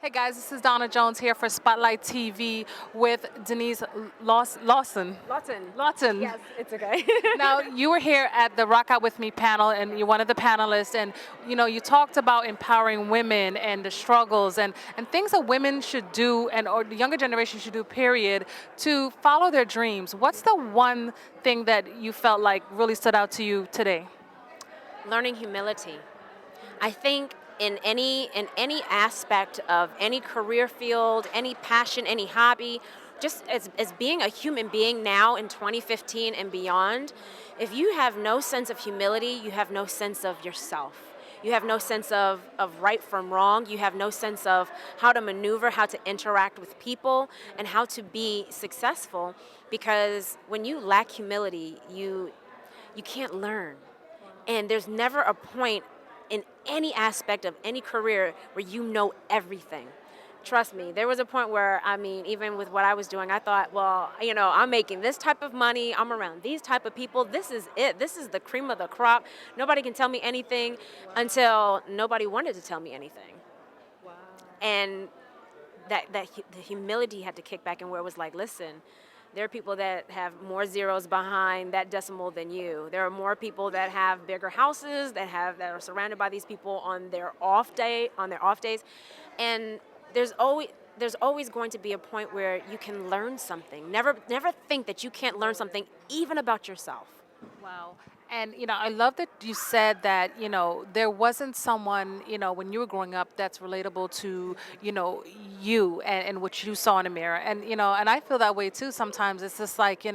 Hey guys, this is Donna Jones here for Spotlight TV with Denyce Lawson. Lawton. Lawton. Yes, it's okay. Now, you were here at the Rock Out With Me panel, and you're one of the panelists, and you talked about empowering women and the struggles and things that women should do, and or the younger generation should do, period, to follow their dreams. What's the one thing that you felt like really stood out to you today? Learning humility. I think in any aspect of any career field, any passion, any hobby, just as being a human being now in 2015 and beyond, if you have no sense of humility, you have no sense of yourself. You have no sense of right from wrong. You have no sense of how to maneuver, how to interact with people, and how to be successful. Because when you lack humility, you can't learn. And there's never a point in any aspect of any career where you know everything. Trust me, there was a point where, I mean, even with what I was doing, I thought, well, I'm making this type of money, I'm around these type of people, this is it, this is the cream of the crop. Nobody can tell me anything until nobody wanted to tell me anything. And the humility had to kick back in where it was like, listen, there are people that have more zeros behind that decimal than you. There are more people that have bigger houses that are surrounded by these people on their off days, and there's always going to be a point where you can learn something. Never think that you can't learn something, even about yourself. Wow. And I love that you said that, there wasn't someone, when you were growing up that's relatable to, you and what you saw in the mirror. And, and I feel that way too sometimes. It's just like,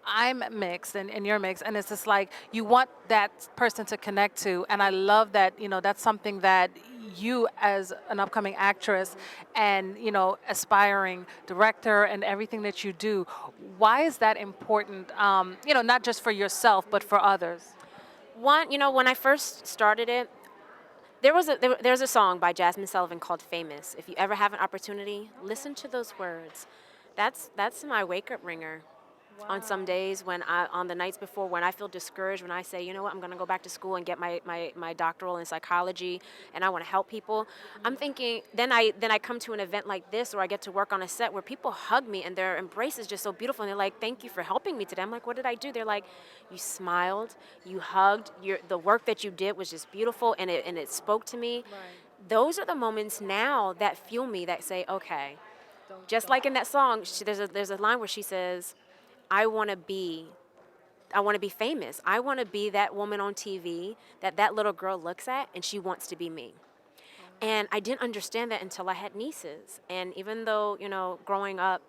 I'm mixed and you're mixed. And it's just like you want that person to connect to. And I love that, that's something that you as an upcoming actress and aspiring director and everything that you do, why is that important, not just for yourself but for others? One, when I first started it, there's a song by Jasmine Sullivan called Famous. If you ever have an opportunity, listen to those words. That's my wake up ringer. On some days on the nights before, when I feel discouraged, when I say, you know what, I'm going to go back to school and get my doctoral in psychology, and I want to help people, I'm thinking, then I come to an event like this, or I get to work on a set where people hug me and their embrace is just so beautiful, and they're like, thank you for helping me today. I'm like, what did I do? They're like, you smiled, you hugged, the work that you did was just beautiful, and it spoke to me. Those are the moments now that fuel me, that say, okay, just like in that song, there's a line where she says, I want to be famous. I want to be that woman on TV that little girl looks at and she wants to be me. And I didn't understand that until I had nieces. And even though, growing up,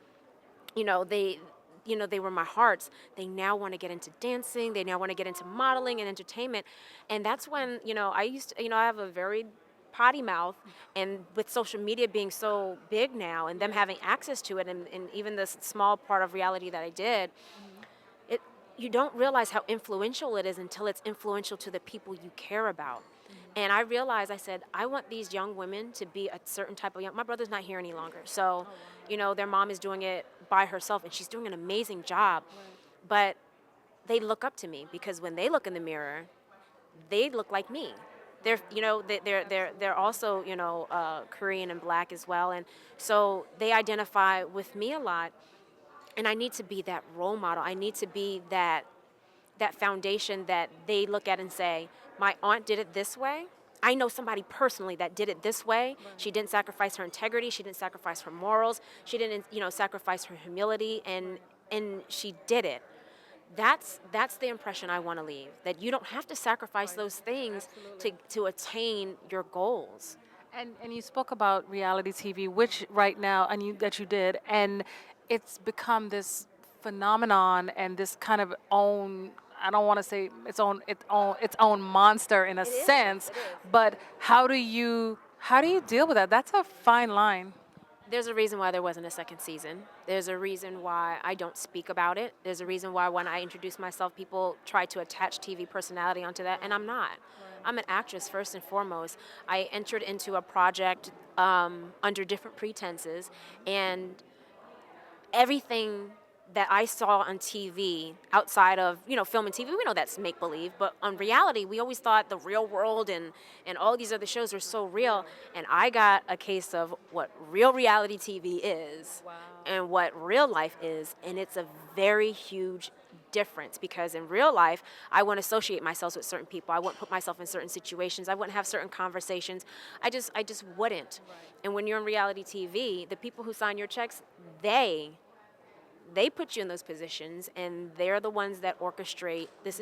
they they were my hearts, they now want to get into dancing, they now want to get into modeling and entertainment. And that's when, I used to, I have a very potty mouth, and with social media being so big now and them having access to it, and even this small part of reality that I did, it you don't realize how influential it is until it's influential to the people you care about. And I realized, I said, I want these young women to be a certain type of my brother's not here any longer, so their mom is doing it by herself and she's doing an amazing job. But they look up to me because when they look in the mirror, they look like me. They're also Korean and black as well, and so they identify with me a lot. And I need to be that role model. I need to be that foundation that they look at and say, my aunt did it this way. I know somebody personally that did it this way. She didn't sacrifice her integrity. She didn't sacrifice her morals. She didn't, sacrifice her humility, and she did it. That's the impression I want to leave. That you don't have to sacrifice those things to attain your goals. And you spoke about reality TV, which right now, and that you did, and it's become this phenomenon and this kind of own. I don't want to say its own monster in a sense, It is. but how do you deal with that? That's a fine line. There's a reason why there wasn't a second season. There's a reason why I don't speak about it. There's a reason why when I introduce myself, people try to attach TV personality onto that, and I'm not. I'm an actress first and foremost. I entered into a project under different pretenses, and everything that I saw on TV outside of, film and TV. We know that's make believe, but on reality, we always thought the real world and all these other shows were so real. And I got a case of what real reality TV is Wow. and what real life is, and it's a very huge difference because in real life, I wouldn't associate myself with certain people. I wouldn't put myself in certain situations. I wouldn't have certain conversations. I just wouldn't. Right. And when you're in reality TV, the people who sign your checks, they put you in those positions and they're the ones that orchestrate this.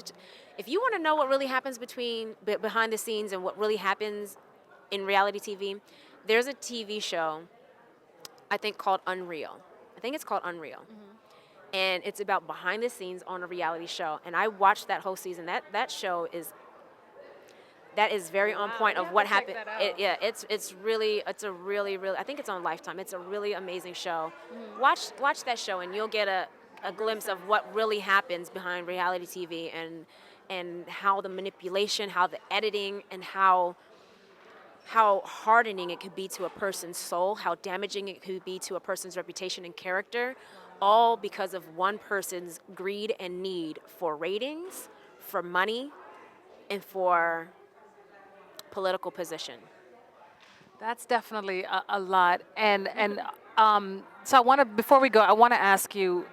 If you want to know what really happens behind the scenes and what really happens in reality TV, there's a TV show I think called Unreal. I think it's called Unreal. And it's about behind the scenes on a reality show. And I watched that whole season. That show is very on Wow, point we of have what to check happened. that out. Yeah, it's a really, I think it's on Lifetime. It's a really amazing show. Watch that show and you'll get a glimpse of what really happens behind reality TV and how the manipulation, how the editing, and how hardening it could be to a person's soul, how damaging it could be to a person's reputation and character, all because of one person's greed and need for ratings, for money, and for political position. That's definitely a lot. So I want to, before we go, I want to ask you,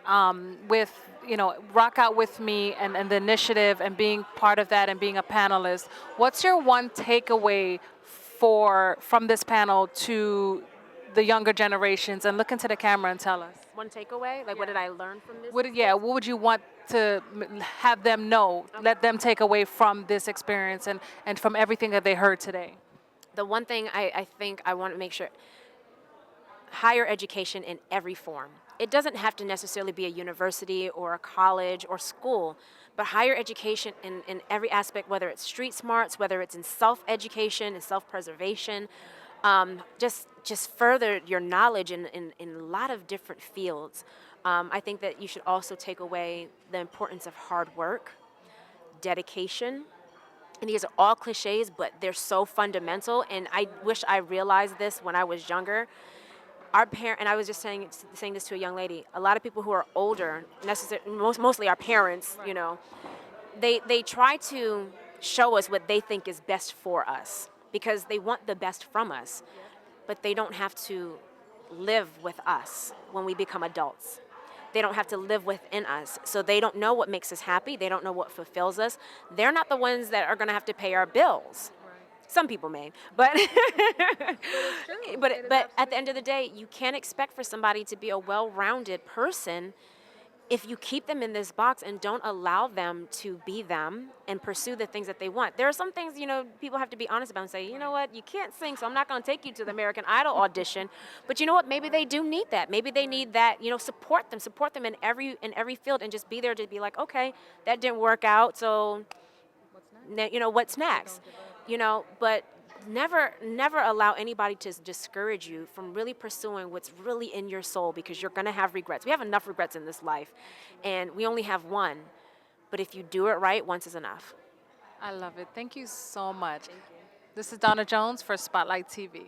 with, Rock Out With Me and the initiative and being part of that and being a panelist, what's your one takeaway from this panel to the younger generations? And look into the camera and tell us. One takeaway, like what did I learn from this? What would you want to have them know, let them take away from this experience and from everything that they heard today? The one thing I think I want to make sure, higher education in every form. It doesn't have to necessarily be a university or a college or school, but higher education in every aspect, whether it's street smarts, whether it's in self-education and self-preservation, just further your knowledge in a lot of different fields. I think that you should also take away the importance of hard work, dedication, and these are all cliches, but they're so fundamental. And I wish I realized this when I was younger. And I was just saying this to a young lady. A lot of people who are older, mostly our parents, they try to show us what they think is best for us because they want the best from us, but they don't have to live with us when we become adults. They don't have to live within us. So they don't know what makes us happy. They don't know what fulfills us. They're not the ones that are going to have to pay our bills. Some people may, but but at the end of the day, you can't expect for somebody to be a well-rounded person if you keep them in this box and don't allow them to be them and pursue the things that they want. There are some things, people have to be honest about and say, you know what, you can't sing, so I'm not going to take you to the American Idol audition. But you know what, maybe they do need that. Maybe they need that, support them in every field and just be there to be like, okay, that didn't work out, so, what's next? But never allow anybody to discourage you from really pursuing what's really in your soul because you're going to have regrets. We have enough regrets in this life, and we only have one. But if you do it right, once is enough. I love it. Thank you so much. This is Donna Jones for Spotlight TV.